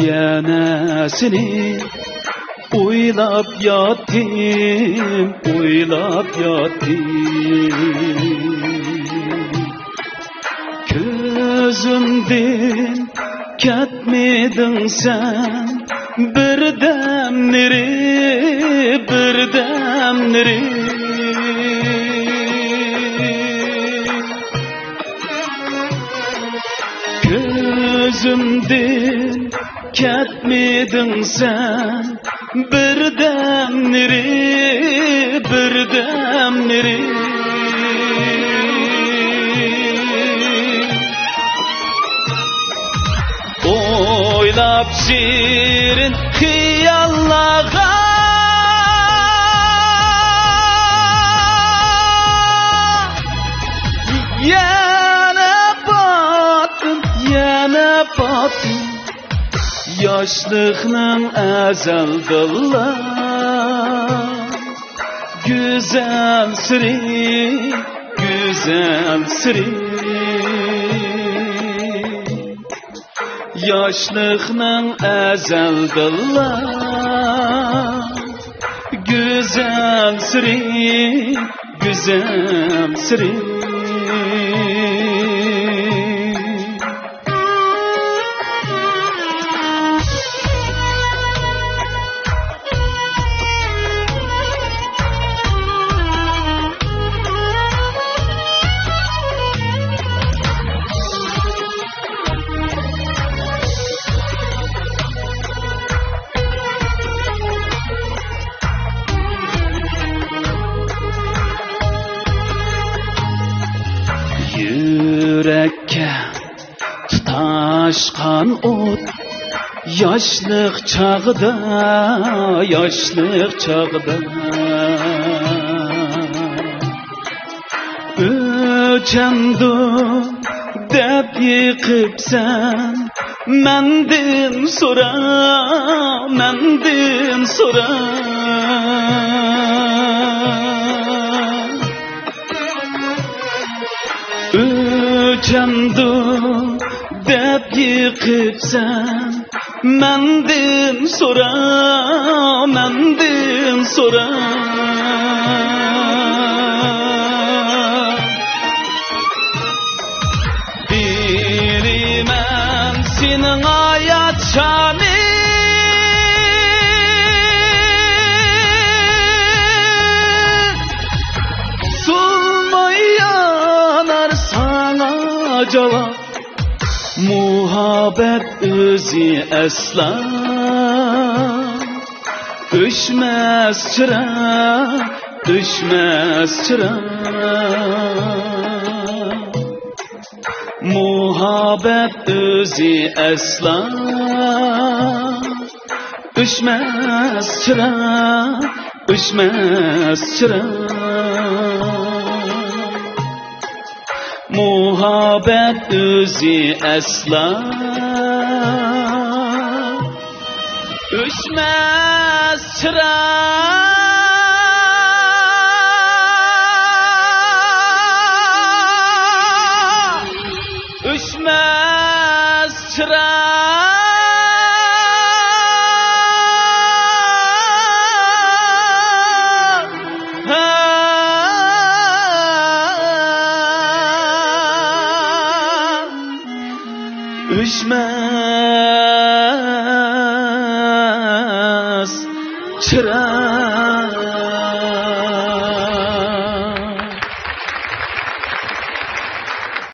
yana seni oylab yattım, oylab yattım. Gözümden ketmedin sen birdemleri, birdemleri. Gözümden ketmedin sen birdemleri, birdemleri. Oylap şirin hıyallara yana battım, yana battım. Yaşlıkның əzəldillah güzel siri, güzel siri. Yaşlıkның əzəldillah güzel siri, güzel siri. Yürekke tutaşkan ot yaşlık çağda, yaşlık çağda. Öçemdu dep yıkıpsan mendin sora, mendin sora. Öçemdu dep yıkıpsan mendin sora, mendin sora. Bilimem senin hayat şanı cevap muhabbet özü eslan düşmez çıra, düşmez çıra. Muhabbet özü eslan düşmez çıra, düşmez çıra. Muhabbet özü esla düşmez çıra. Düşmez çıra. Düşmez çıra.